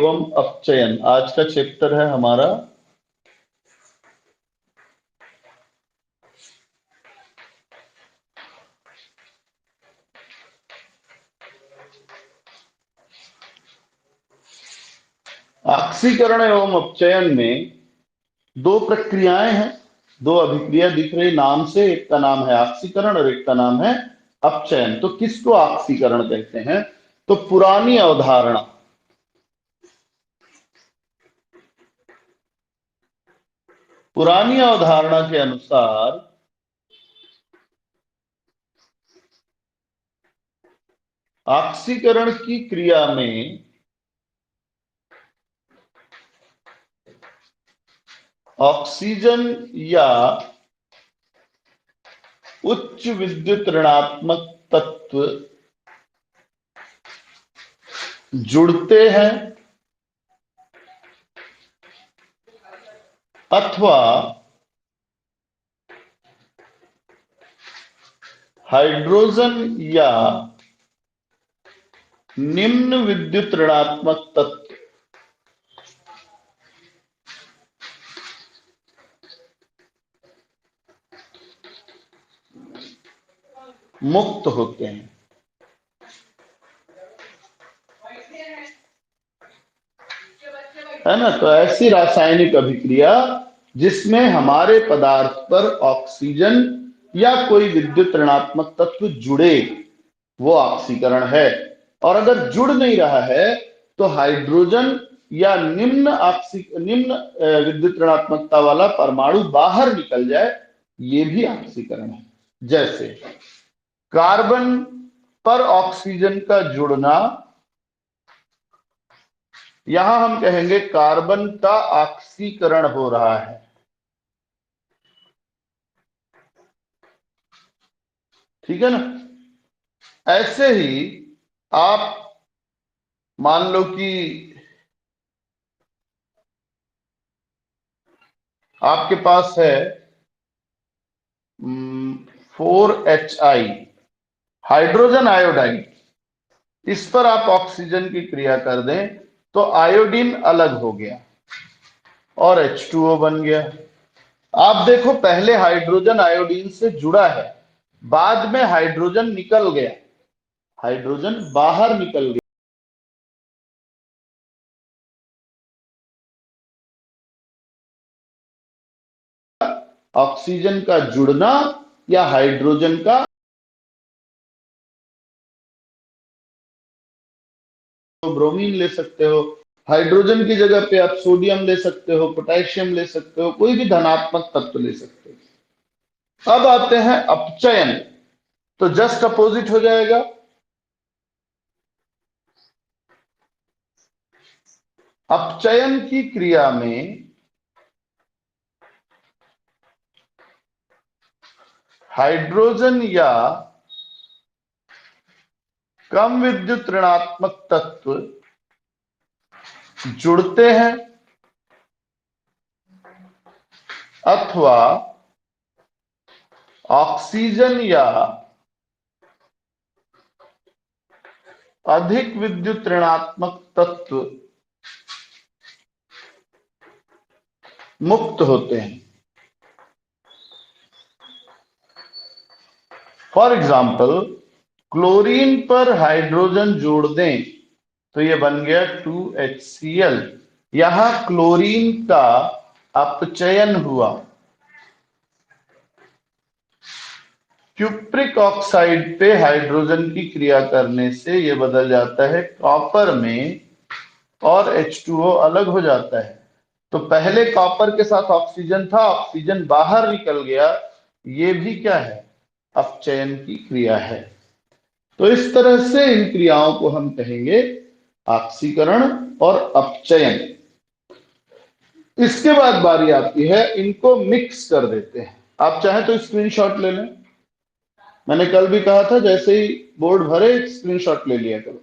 एवं अपचयन आज का चैप्टर है हमारा। ऑक्सीकरण एवं अपचयन में दो प्रक्रियाएं हैं, दो अभिक्रिया दिख रही नाम से। एक का नाम है ऑक्सीकरण और एक का नाम है अपचयन। तो किसको ऑक्सीकरण कहते हैं? तो पुरानी अवधारणा के अनुसार ऑक्सीकरण की क्रिया में ऑक्सीजन या उच्च विद्युत ऋणात्मक तत्व जुड़ते हैं अथवा हाइड्रोजन या निम्न विद्युत ऋणात्मक तत्व मुक्त होते हैं। है ना? तो ऐसी रासायनिक अभिक्रिया जिसमें हमारे पदार्थ पर ऑक्सीजन या कोई विद्युत ऋणात्मक तत्व जुड़े, वो ऑक्सीकरण है। और अगर जुड़ नहीं रहा है तो हाइड्रोजन या निम्न विद्युत ऋणात्मकता वाला परमाणु बाहर निकल जाए, ये भी ऑक्सीकरण है। जैसे कार्बन पर ऑक्सीजन का जुड़ना, यहां हम कहेंगे कार्बन का ऑक्सीकरण हो रहा है। ठीक है ना? ऐसे ही आप मान लो कि आपके पास है 4HI हाइड्रोजन आयोडाइड। इस पर आप ऑक्सीजन की क्रिया कर दें तो आयोडीन अलग हो गया और H2O बन गया। आप देखो, पहले हाइड्रोजन आयोडीन से जुड़ा है, बाद में हाइड्रोजन निकल गया, हाइड्रोजन बाहर निकल गया। ऑक्सीजन का जुड़ना या हाइड्रोजन का, तो ब्रोमीन ले सकते हो, हाइड्रोजन की जगह पे आप सोडियम ले सकते हो, पोटेशियम ले सकते हो, कोई भी धनात्मक तत्व ले सकते हो। अब आते हैं अपचयन, तो जस्ट अपोजिट हो जाएगा। अपचयन की क्रिया में हाइड्रोजन या कम विद्युत ऋणात्मक तत्व जुड़ते हैं अथवा ऑक्सीजन या अधिक विद्युत ऋणात्मक तत्व मुक्त होते हैं। फॉर एग्जाम्पल, क्लोरीन पर हाइड्रोजन जोड़ दें तो ये बन गया 2HCl। यहां क्लोरीन का अपचयन हुआ। क्यूप्रिक ऑक्साइड पे हाइड्रोजन की क्रिया करने से ये बदल जाता है कॉपर में और H2O अलग हो जाता है। तो पहले कॉपर के साथ ऑक्सीजन था, ऑक्सीजन बाहर निकल गया, ये भी क्या है? अपचयन की क्रिया है। तो इस तरह से इन क्रियाओं को हम कहेंगे ऑक्सीकरण और अपचयन। इसके बाद बारी आती है, इनको मिक्स कर देते हैं। आप चाहें तो स्क्रीनशॉट ले लें। मैंने कल भी कहा था, जैसे ही बोर्ड भरे स्क्रीनशॉट ले लिया करो।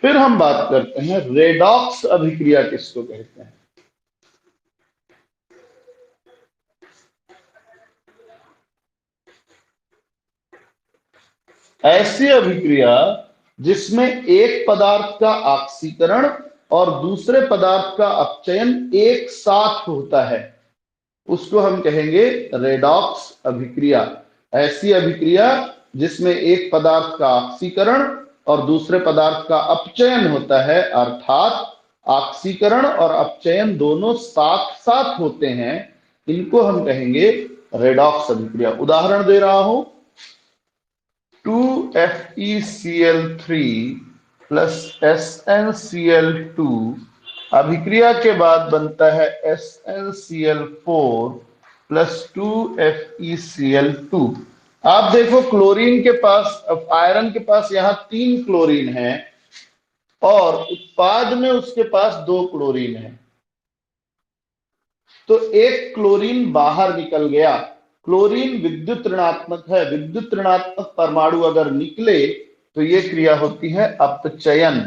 फिर हम बात करते हैं रेडॉक्स अभिक्रिया किसको कहते हैं। ऐसी अभिक्रिया जिसमें एक पदार्थ का ऑक्सीकरण और दूसरे पदार्थ का अपचयन एक साथ होता है, उसको हम कहेंगे रेडॉक्स अभिक्रिया। ऐसी अभिक्रिया जिसमें एक पदार्थ का ऑक्सीकरण और दूसरे पदार्थ का अपचयन होता है, अर्थात ऑक्सीकरण और अपचयन दोनों साथ साथ होते हैं, इनको हम कहेंगे रेडॉक्स अभिक्रिया। उदाहरण दे रहा हूं, 2FeCl3 प्लस SnCl2 अभिक्रिया के बाद बनता है SnCl4 प्लस 2FeCl2। आप देखो क्लोरीन के पास, आयरन के पास यहां 3 क्लोरीन है और उत्पाद में उसके पास 2 क्लोरीन है, तो एक क्लोरीन बाहर निकल गया। क्लोरीन विद्युत ऋणात्मक है, विद्युत ऋणात्मक परमाणु अगर निकले तो यह क्रिया होती है अपचयन।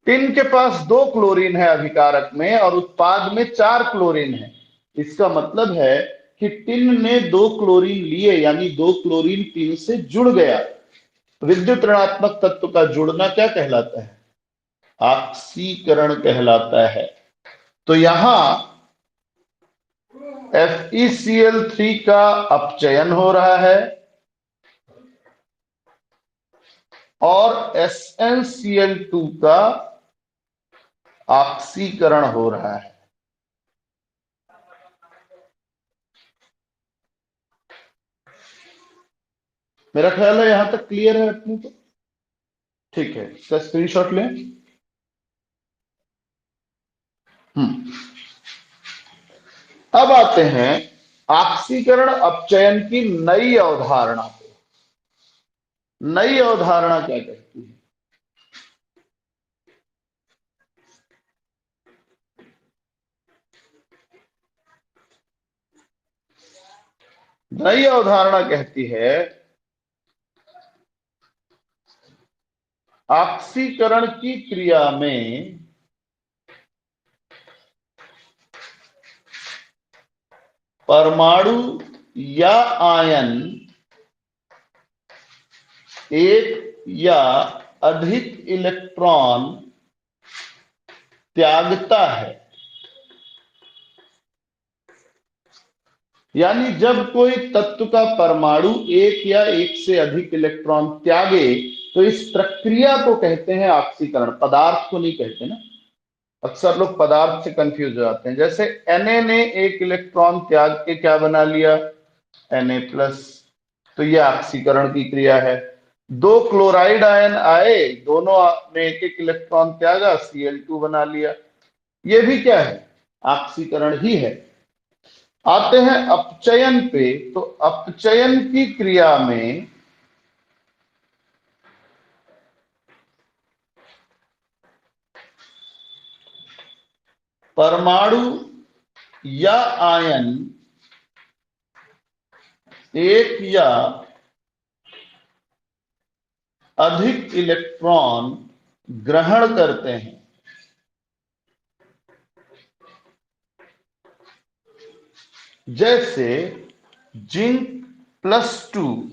टिन के पास 2 क्लोरीन है अभिकारक में और उत्पाद में 4 क्लोरीन है। इसका मतलब है कि टिन ने 2 क्लोरीन लिए, यानी 2 क्लोरीन टिन से जुड़ गया। विद्युत ऋणात्मक तत्व का जुड़ना क्या कहलाता है? ऑक्सीकरण कहलाता है। तो यहां FeCl3 का अपचयन हो रहा है और SnCl2 का ऑक्सीकरण हो रहा है। मेरा ख्याल है यहां तक क्लियर है अपने को? ठीक है, इसका स्क्रीनशॉट लें। अब आते हैं ऑक्सीकरण अपचयन की नई अवधारणा पे। नई अवधारणा क्या कहती है? नई अवधारणा कहती है ऑक्सीकरण की क्रिया में परमाणु या आयन एक या अधिक इलेक्ट्रॉन त्यागता है। यानी जब कोई तत्व का परमाणु एक या एक से अधिक इलेक्ट्रॉन त्यागे तो इस प्रक्रिया को कहते हैं ऑक्सीकरण। पदार्थ को नहीं कहते ना, अक्सर लोग पदार्थ से कंफ्यूज हो जाते हैं। जैसे Na ने एक इलेक्ट्रॉन त्याग के क्या बना लिया? Na+, तो यह ऑक्सीकरण की क्रिया है। 2 क्लोराइड आयन आए, दोनों ने एक एक इलेक्ट्रॉन त्यागा, Cl2 बना लिया। यह भी क्या है? ऑक्सीकरण ही है। आते हैं अपचयन पे, तो अपचयन की क्रिया में परमाणु या आयन एक या अधिक इलेक्ट्रॉन ग्रहण करते हैं। जैसे Zn+2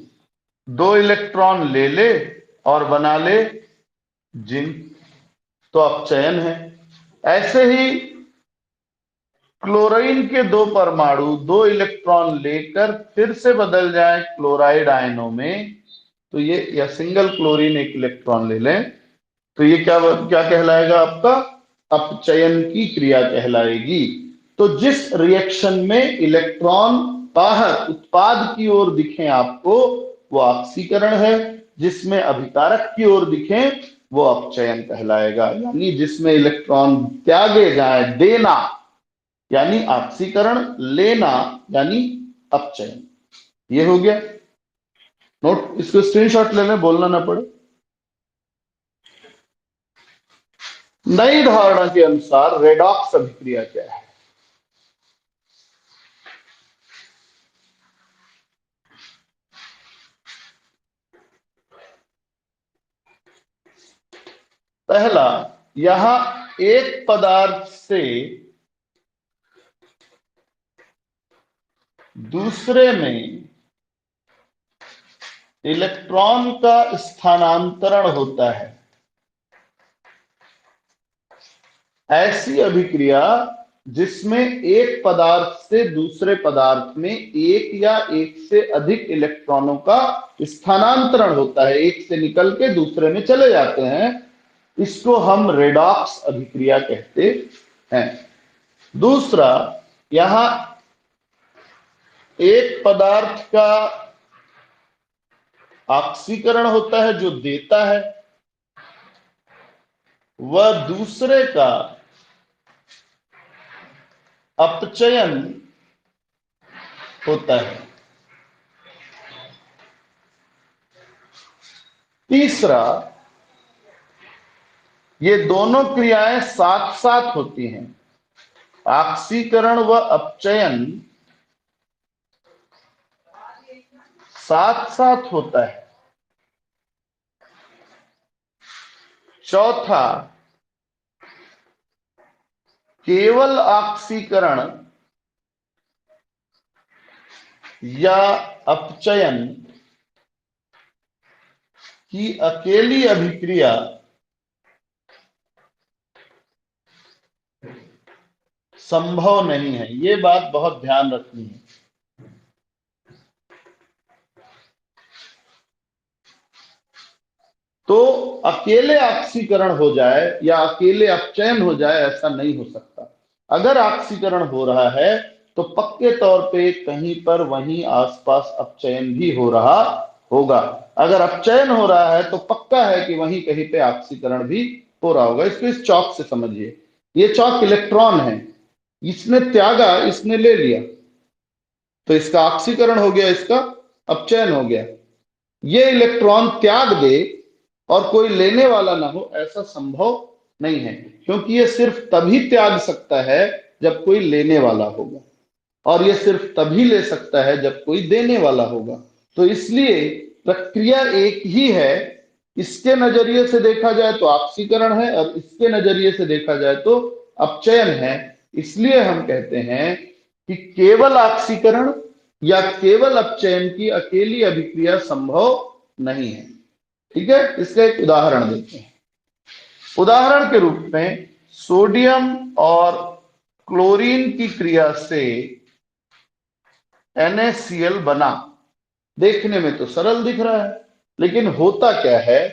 2 इलेक्ट्रॉन ले ले और बना ले जिंक, तो अपचयन है। ऐसे ही क्लोरीन के 2 परमाणु 2 इलेक्ट्रॉन लेकर फिर से बदल जाए क्लोराइड आयनों में, तो ये, या सिंगल क्लोरीन 1 इलेक्ट्रॉन ले लें, तो ये क्या क्या कहलाएगा? आपका अपचयन की क्रिया कहलाएगी। तो जिस रिएक्शन में इलेक्ट्रॉन बाहर उत्पाद की ओर दिखे आपको, वो ऑक्सीकरण है। जिसमें अभिकारक की ओर दिखे वो अपचयन कहलाएगा। यानी जिसमें इलेक्ट्रॉन त्यागे जाए, देना यानी ऑक्सीकरण, लेना यानी अपचयन। ये हो गया नोट, इसको स्क्रीनशॉट ले लें, बोलना ना पड़े। नई धारणा के अनुसार रेडॉक्स अभिक्रिया क्या है? पहला, यहां एक पदार्थ से दूसरे में इलेक्ट्रॉन का स्थानांतरण होता है। ऐसी अभिक्रिया जिसमें एक पदार्थ से दूसरे पदार्थ में एक या एक से अधिक इलेक्ट्रॉनों का स्थानांतरण होता है, एक से निकल के दूसरे में चले जाते हैं, इसको हम रेडॉक्स अभिक्रिया कहते हैं। दूसरा, यहां एक पदार्थ का ऑक्सीकरण होता है जो देता है, वह दूसरे का अपचयन होता है। तीसरा, ये दोनों क्रियाएं साथ साथ होती हैं, ऑक्सीकरण व अपचयन साथ साथ होता है। चौथा, केवल ऑक्सीकरण या अपचयन की अकेली अभिक्रिया संभव नहीं है। ये बात बहुत ध्यान रखनी है। तो अकेले ऑक्सीकरण हो जाए या अकेले अपचयन हो जाए, ऐसा नहीं हो सकता। अगर ऑक्सीकरण हो रहा है तो पक्के तौर पे कहीं पर वहीं आसपास अपचयन भी हो रहा होगा। अगर अपचयन हो रहा है तो पक्का है कि वहीं कहीं पे ऑक्सीकरण भी हो रहा होगा। इसको इस चौक से समझिए। ये चौक इलेक्ट्रॉन है, इसने त्यागा, इसने ले लिया, तो इसका ऑक्सीकरण हो गया, इसका अपचयन हो गया। ये इलेक्ट्रॉन त्याग दे और कोई लेने वाला ना हो, ऐसा संभव नहीं है, क्योंकि ये सिर्फ तभी त्याग सकता है जब कोई लेने वाला होगा, और ये सिर्फ तभी ले सकता है जब कोई देने वाला होगा। तो इसलिए प्रक्रिया एक ही है। इसके नजरिए से देखा जाए तो ऑक्सीकरण है, और इसके नजरिए से देखा जाए तो अपचयन है। इसलिए हम कहते हैं कि केवल ऑक्सीकरण या केवल अपचयन की अकेली अभिक्रिया संभव नहीं है। ठीक है, इसका एक उदाहरण देखते हैं। उदाहरण के रूप में सोडियम और क्लोरीन की क्रिया से NaCl बना। देखने में तो सरल दिख रहा है, लेकिन होता क्या है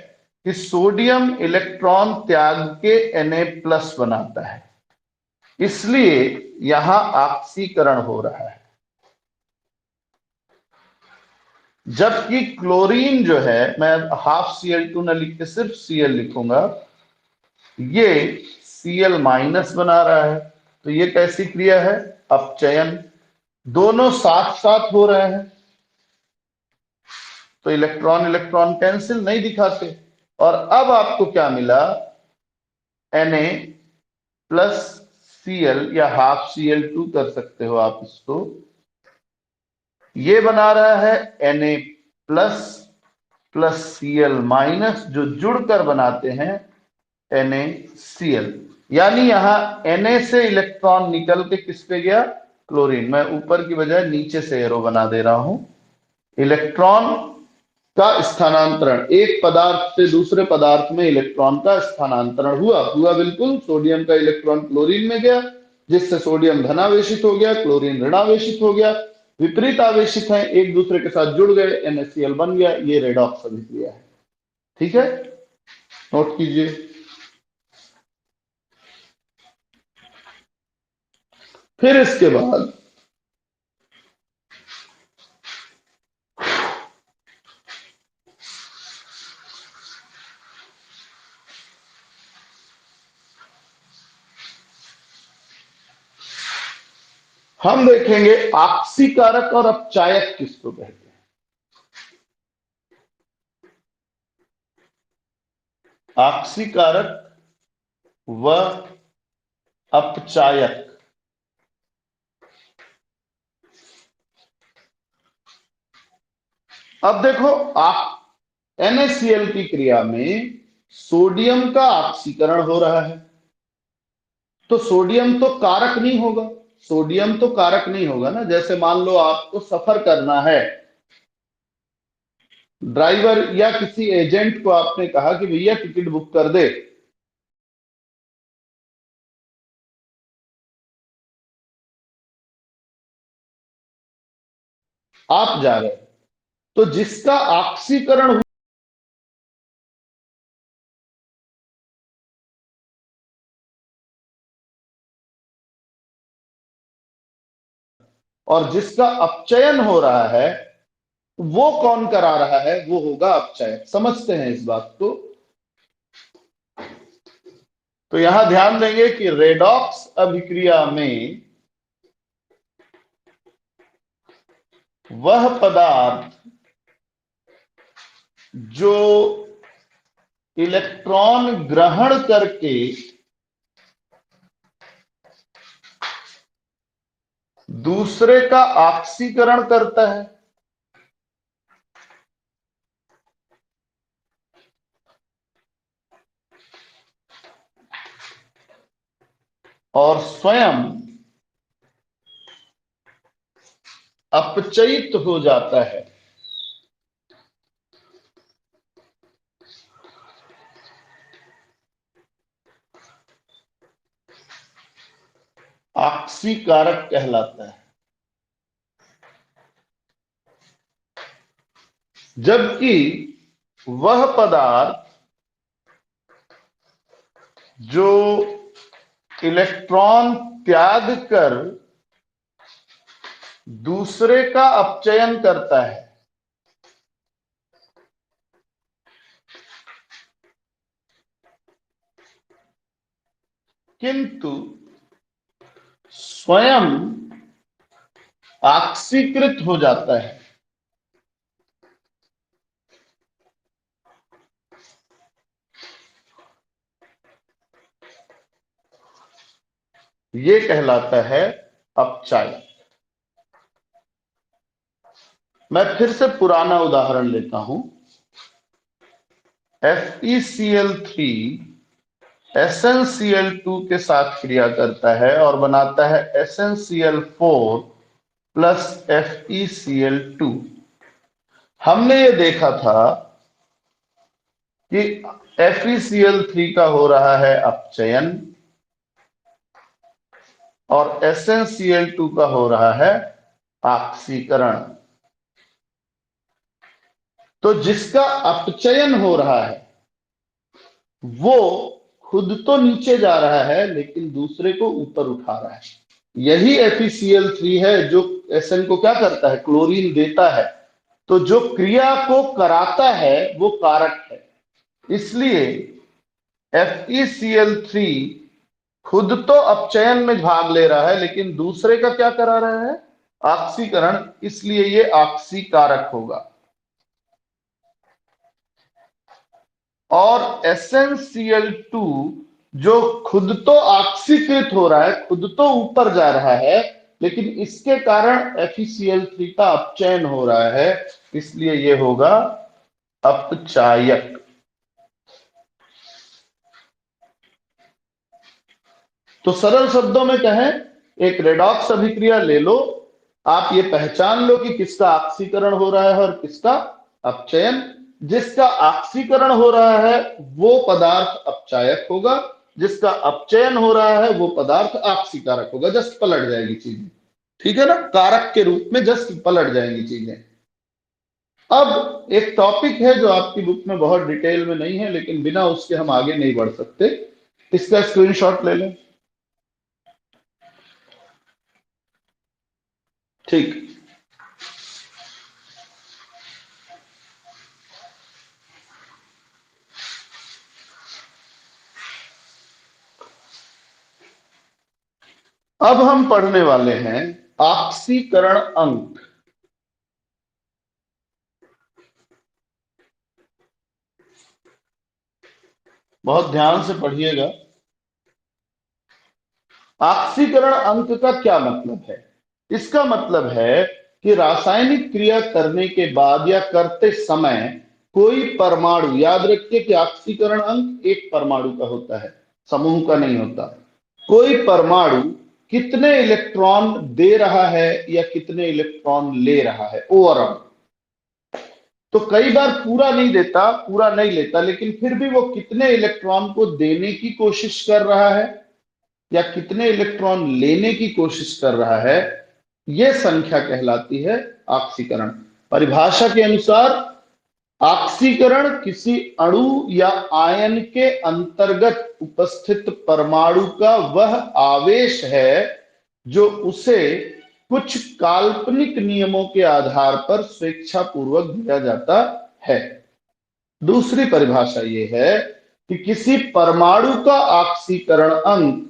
कि सोडियम इलेक्ट्रॉन त्याग के Na+ बनाता है, इसलिए यहां ऑक्सीकरण हो रहा है। जबकि क्लोरीन जो है, मैं ½ Cl2 न लिख के सिर्फ Cl लिखूंगा, ये Cl- बना रहा है। तो ये कैसी क्रिया है? अपचयन। दोनों साथ साथ हो रहे हैं, तो इलेक्ट्रॉन इलेक्ट्रॉन कैंसिल, नहीं दिखाते। और अब आपको क्या मिला? Na+Cl या ½ Cl2 कर सकते हो आप इसको। ये बना रहा है Na++Cl- जो जुड़कर बनाते हैं NaCl। यानी यहां Na से इलेक्ट्रॉन निकल के किस पे गया? क्लोरीन। मैं ऊपर की बजाय नीचे से एरो बना दे रहा हूं। इलेक्ट्रॉन का स्थानांतरण, एक पदार्थ से दूसरे पदार्थ में इलेक्ट्रॉन का स्थानांतरण हुआ हुआ बिल्कुल। सोडियम का इलेक्ट्रॉन क्लोरीन में गया, जिससे सोडियम धनावेशित हो गया, क्लोरीन ऋणावेशित हो गया। विपरीत आवेशित है, एक दूसरे के साथ जुड़ गए, NaCl बन गया। ये रेडॉक्स अभिक्रिया है। ठीक है, नोट कीजिए। फिर इसके बाद हम देखेंगे ऑक्सीकारक और अपचायक किसको कहते हैं। ऑक्सीकारक व अपचायक। अब देखो, NaCl की क्रिया में सोडियम का ऑक्सीकरण हो रहा है, तो सोडियम तो कारक नहीं होगा। सोडियम तो कारक नहीं होगा ना। जैसे मान लो आपको सफर करना है, ड्राइवर या किसी एजेंट को आपने कहा कि भैया टिकट बुक कर दे, आप जा रहे हैं, तो जिसका ऑक्सीकरण और जिसका अपचयन हो रहा है, वो कौन करा रहा है? वो होगा अपचयन। समझते हैं इस बात को? तो यहां ध्यान देंगे कि रेडॉक्स अभिक्रिया में वह पदार्थ जो इलेक्ट्रॉन ग्रहण करके दूसरे का ऑक्सीकरण करता है और स्वयं अपचयित हो जाता है, ऑक्सीकारक कहलाता है। जबकि वह पदार्थ जो इलेक्ट्रॉन त्याग कर दूसरे का अपचयन करता है, किंतु स्वयं ऑक्सीकृत हो जाता है, ये कहलाता है अपचायक। मैं फिर से पुराना उदाहरण लेता हूं। FeCl3 SnCl2 के साथ क्रिया करता है और बनाता है SnCl4 प्लस FeCl2। हमने ये देखा था कि FeCl3 का हो रहा है अपचयन और SnCl2 का हो रहा है ऑक्सीकरण। तो जिसका अपचयन हो रहा है वो खुद तो नीचे जा रहा है लेकिन दूसरे को ऊपर उठा रहा है। यही FeCl3 है जो Sn को क्या करता है? क्लोरीन देता है। तो जो क्रिया को कराता है वो कारक है। इसलिए FeCl3 खुद तो अपचयन में भाग ले रहा है लेकिन दूसरे का क्या करा रहा है? ऑक्सीकरण। इसलिए ये ऑक्सीकारक होगा। और SnCl2 जो खुद तो ऑक्सीकृत हो रहा है, खुद तो ऊपर जा रहा है, लेकिन इसके कारण FeCl3 का अपचयन हो रहा है, इसलिए ये होगा अपचायक। तो सरल शब्दों में कहें, एक रेडॉक्स अभिक्रिया ले लो, आप ये पहचान लो कि किसका ऑक्सीकरण हो रहा है और किसका अपचयन। जिसका ऑक्सीकरण हो रहा है वो पदार्थ अपचायक होगा, जिसका अपचयन हो रहा है वो पदार्थ ऑक्सीकारक होगा। जस्ट पलट जाएगी चीजें, ठीक है ना? कारक के रूप में जस्ट पलट जाएंगी चीजें। अब एक टॉपिक है जो आपकी बुक में बहुत डिटेल में नहीं है, लेकिन बिना उसके हम आगे नहीं बढ़ सकते। इसका स्क्रीनशॉट ले लें। ठीक, अब हम पढ़ने वाले हैं ऑक्सीकरण अंक। बहुत ध्यान से पढ़िएगा। ऑक्सीकरण अंक का क्या मतलब है? इसका मतलब है कि रासायनिक क्रिया करने के बाद या करते समय कोई परमाणु, याद रखिए कि ऑक्सीकरण अंक एक परमाणु का होता है, समूह का नहीं होता। कोई परमाणु कितने इलेक्ट्रॉन दे रहा है या कितने इलेक्ट्रॉन ले रहा है ओवरऑल, तो कई बार पूरा नहीं देता, पूरा नहीं लेता, लेकिन फिर भी वो कितने इलेक्ट्रॉन को देने की कोशिश कर रहा है या कितने इलेक्ट्रॉन लेने की कोशिश कर रहा है, यह संख्या कहलाती है ऑक्सीकरण। परिभाषा के अनुसार ऑक्सीकरण किसी अणु या आयन के अंतर्गत उपस्थित परमाणु का वह आवेश है जो उसे कुछ काल्पनिक नियमों के आधार पर स्वेच्छापूर्वक दिया जाता है। दूसरी परिभाषा यह है कि किसी परमाणु का ऑक्सीकरण अंक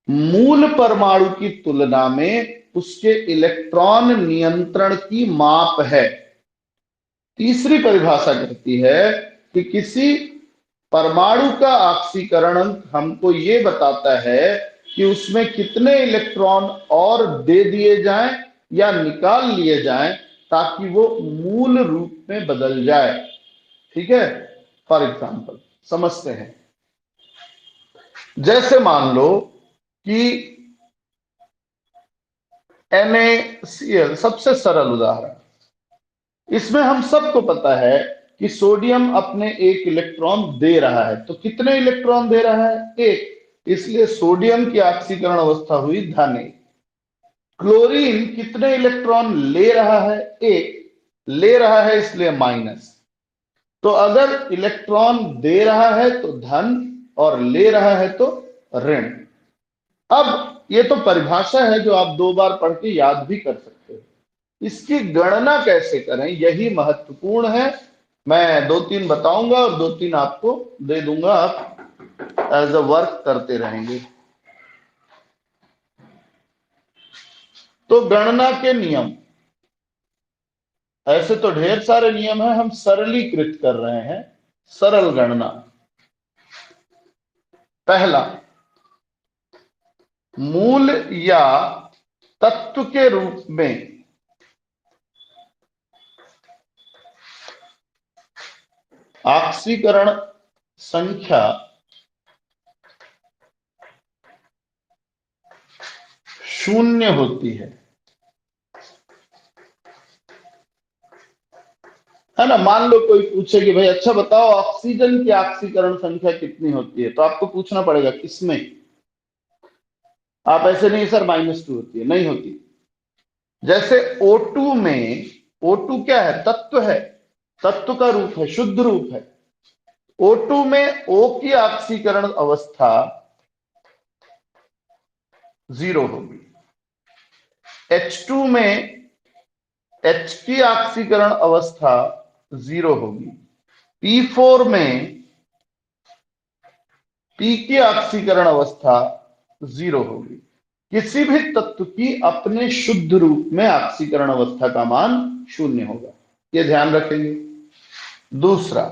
मूल परमाणु की तुलना में उसके इलेक्ट्रॉन नियंत्रण की माप है। तीसरी परिभाषा कहती है कि किसी परमाणु का ऑक्सीकरण अंक हमको ये बताता है कि उसमें कितने इलेक्ट्रॉन और दे दिए जाएं या निकाल लिए जाएं ताकि वो मूल रूप में बदल जाए। ठीक है, फॉर एग्जाम्पल समझते हैं। जैसे मान लो कि NaCl सबसे सरल उदाहरण, इसमें हम सबको पता है कि सोडियम अपने एक इलेक्ट्रॉन दे रहा है। तो कितने इलेक्ट्रॉन दे रहा है? एक, इसलिए सोडियम की ऑक्सीकरण अवस्था हुई धन एक। क्लोरीन कितने इलेक्ट्रॉन ले रहा है? एक ले रहा है, इसलिए माइनस। तो अगर इलेक्ट्रॉन दे रहा है तो धन और ले रहा है तो ऋण। अब ये तो परिभाषा है जो आप 2 बार पढ़ के याद भी कर सकते हो। इसकी गणना कैसे करें, यही महत्वपूर्ण है। मैं 2-3 बताऊंगा और 2-3 आपको दे दूंगा, आप एज अ वर्क करते रहेंगे। तो गणना के नियम, ऐसे तो ढेर सारे नियम हैं, हम सरलीकृत कर रहे हैं। सरल गणना, पहला, मूल या तत्व के रूप में ऑक्सीकरण संख्या शून्य होती है ना। मान लो कोई पूछे कि भाई अच्छा बताओ ऑक्सीजन की ऑक्सीकरण संख्या कितनी होती है, तो आपको पूछना पड़ेगा किसमें। आप ऐसे नहीं सर -2 होती है, नहीं होती। जैसे O2 में, O2 क्या है? तत्व है, तत्व का रूप है, शुद्ध रूप है। O2 में O की ऑक्सीकरण अवस्था 0 होगी। H2 में H की ऑक्सीकरण अवस्था 0 होगी। P4 में P की ऑक्सीकरण अवस्था 0 होगी। किसी भी तत्व की अपने शुद्ध रूप में ऑक्सीकरण अवस्था का मान 0 होगा, ये ध्यान रखेंगे। दूसरा,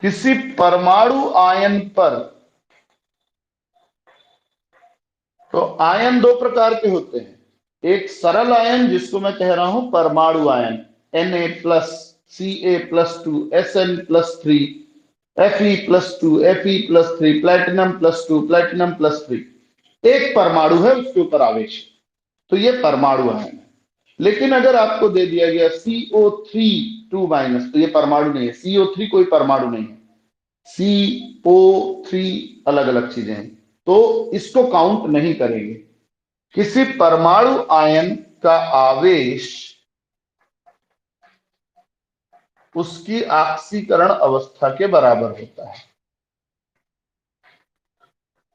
किसी परमाणु आयन पर, तो आयन 2 प्रकार के होते हैं। एक सरल आयन जिसको मैं कह रहा हूं परमाणु ion, Na+, Ca+2, Sn+3, Fe+2, Fe+3, प्लेटिनम+2, प्लेटिनम+3। एक परमाणु है, उसके ऊपर आवेश, तो ये परमाणु आयन है। लेकिन अगर आपको दे दिया गया CO3 2-, तो ये परमाणु नहीं है। CO3 कोई परमाणु नहीं है, CO3 अलग अलग चीजें हैं, तो इसको काउंट नहीं करेंगे। किसी परमाणु आयन का आवेश उसकी ऑक्सीकरण अवस्था के बराबर होता है।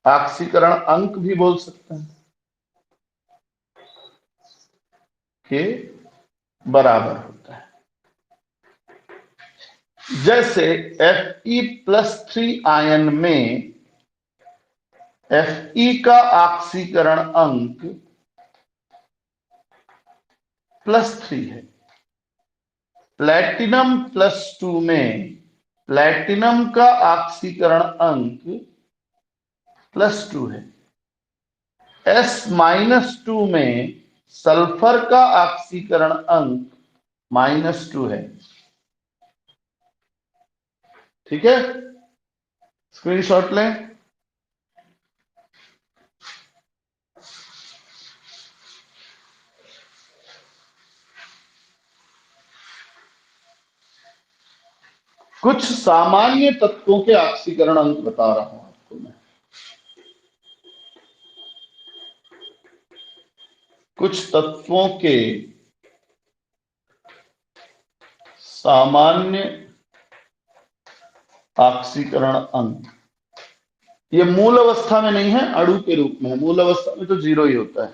ऑक्सीकरण अंक भी बोल सकते हैं, के बराबर होता है। जैसे Fe+3 आयन में Fe का ऑक्सीकरण अंक +3 है। प्लेटिनम+2 में प्लेटिनम का ऑक्सीकरण अंक +2 है। S-2 में सल्फर का ऑक्सीकरण अंक -2 है। ठीक है, स्क्रीनशॉट लें। कुछ सामान्य तत्वों के ऑक्सीकरण अंक बता रहा हूं आपको मैं। कुछ तत्वों के सामान्य ऑक्सीकरण अंक, ये मूल अवस्था में नहीं है, अणु के रूप में है। मूल अवस्था में तो 0 ही होता है।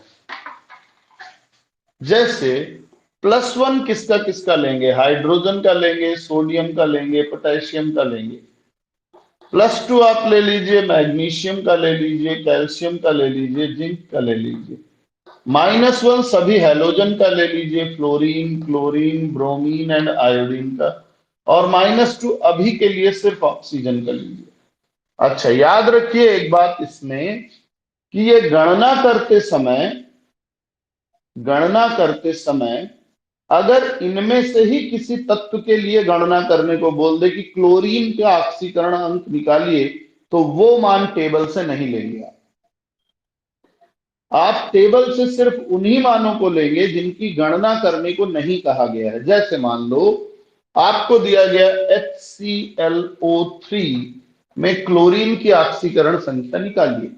जैसे +1 किसका किसका लेंगे, हाइड्रोजन का लेंगे, सोडियम का लेंगे, पोटेशियम का लेंगे। +2 आप ले लीजिए, मैग्नीशियम का ले लीजिए, कैल्शियम का ले लीजिए, जिंक का ले लीजिए। -1 सभी हैलोजन का ले लीजिए, fluorine, chlorine, bromine and iodine का। और -2 अभी के लिए सिर्फ ऑक्सीजन का लीजिए। अच्छा, याद रखिए एक बात इसमें कि ये गणना करते समय अगर इनमें से ही किसी तत्व के लिए गणना करने को बोल दे कि क्लोरीन का ऑक्सीकरण अंक निकालिए, तो वो मान टेबल से नहीं लेंगे। आप टेबल से सिर्फ उन्हीं मानों को लेंगे जिनकी गणना करने को नहीं कहा गया है। जैसे मान लो आपको दिया गया HClO3 में क्लोरीन की ऑक्सीकरण संख्या निकालिए,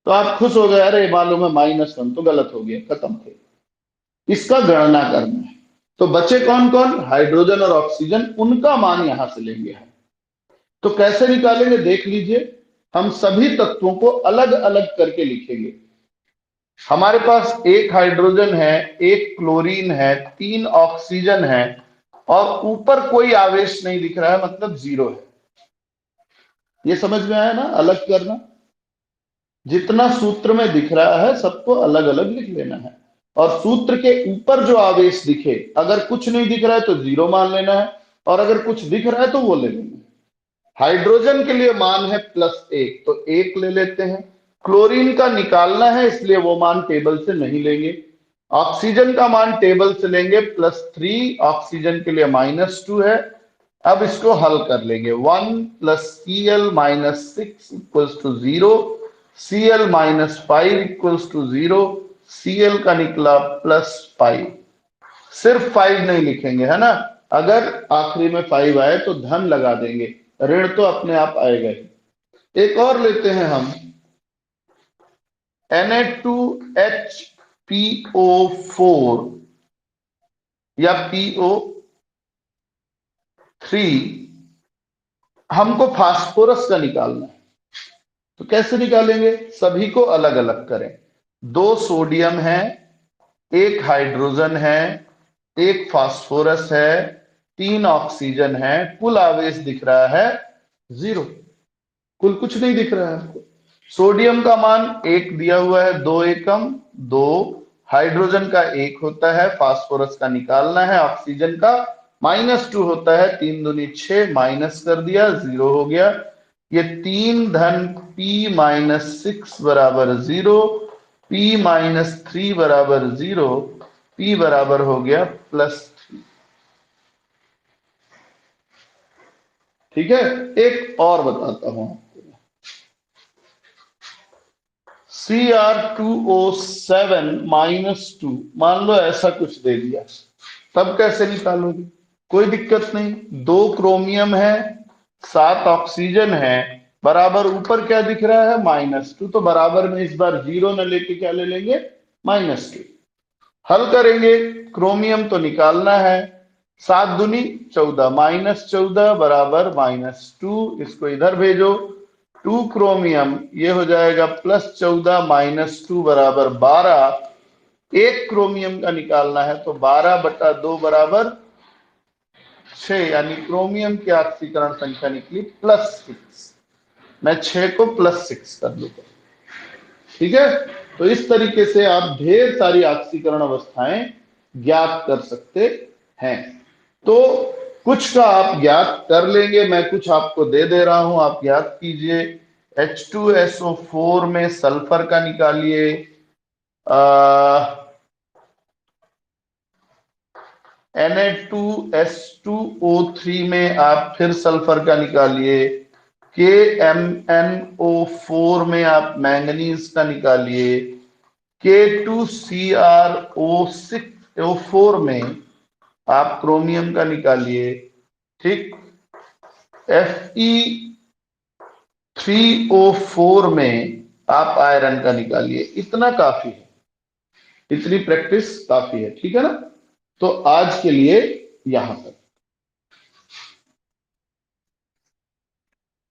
तो आप खुश हो गए, अरे मालूम है -1, तो गलत हो गया, खत्म थे। इसका गणना करना है। तो बचे कौन कौन, हाइड्रोजन और ऑक्सीजन, उनका मान यहां से लेंगे हम। तो कैसे निकालेंगे देख लीजिए। हम सभी तत्वों को अलग अलग करके लिखेंगे। हमारे पास एक हाइड्रोजन है, एक क्लोरीन है, 3 ऑक्सीजन है, और ऊपर कोई आवेश नहीं दिख रहा है, मतलब 0 है। ये समझ में आया ना, अलग करना। जितना सूत्र में दिख रहा है सबको अलग अलग लिख लेना है। और सूत्र के ऊपर जो आवेश दिखे, अगर कुछ नहीं दिख रहा है तो 0 मान लेना है, और अगर कुछ दिख रहा है तो वो ले लेना है। हाइड्रोजन के लिए मान है +1, तो 1 ले लेते हैं। क्लोरीन का निकालना है, इसलिए वो मान टेबल से नहीं लेंगे। ऑक्सीजन का मान टेबल से लेंगे, +3, ऑक्सीजन के लिए -2 है। अब इसको हल कर लेंगे। 1 + Cl - 6 = 0, Cl - 5 = 0, Cl का निकला +5। सिर्फ 5 नहीं लिखेंगे, है ना। अगर आखिरी में 5 आए तो धन लगा देंगे, ऋण तो अपने आप आएगा ही। एक और लेते हैं हम, Na2HPO4 या PO3, हमको फास्फोरस का निकालना है। तो कैसे निकालेंगे, सभी को अलग अलग करें। 2 सोडियम है, 1 हाइड्रोजन है, 1 फास्फोरस है, 3 ऑक्सीजन है, कुल आवेश दिख रहा है 0। कुल कुछ नहीं दिख रहा है हमको। सोडियम का मान 1 दिया हुआ है, 2 एकम 2, हाइड्रोजन का 1 होता है, फास्फोरस का निकालना है, ऑक्सीजन का -2 होता है, 3 दूनी 6, माइनस कर दिया, 0 हो गया। ये 3 धन P - 6 बराबर 0, P - 3 बराबर 0, P बराबर हो गया +3। ठीक है, एक और बताता हूं। Cr2O7 -2, मान लो ऐसा कुछ दे दिया, तब कैसे निकालोगे, कोई दिक्कत नहीं। 2 क्रोमियम है, 7 ऑक्सीजन है, बराबर ऊपर क्या दिख रहा है -2, तो बराबर में इस बार 0 न लेके क्या ले लेंगे, -2। हल करेंगे, क्रोमियम तो निकालना है, 7 दूनी 14, -14 बराबर -2, इसको इधर भेजो। 2 क्रोमियम, ये हो जाएगा +14 - 2 बराबर 12। 1 क्रोमियम का निकालना है, तो 12/2 बराबर 6, यानी क्रोमियम की ऑक्सीकरण संख्या निकली +6। मैं 6 को +6 कर लूंगा। ठीक है, तो इस तरीके से आप ढेर सारी ऑक्सीकरण अवस्थाएं ज्ञात कर सकते हैं। तो कुछ का आप ज्ञात कर लेंगे, मैं कुछ आपको दे दे रहा हूं, आप ज्ञात कीजिए। H2SO4 में सल्फर का निकालिए, Na2S2O3 में आप फिर सल्फर का निकालिए, KMnO4 में आप मैंगनीज का निकालिए, K2CrO4 में आप क्रोमियम का निकालिए। ठीक, Fe3O4 में आप आयरन का निकालिए, इतना काफी है, इतनी प्रैक्टिस काफी है, ठीक है ना। तो आज के लिए यहां तक।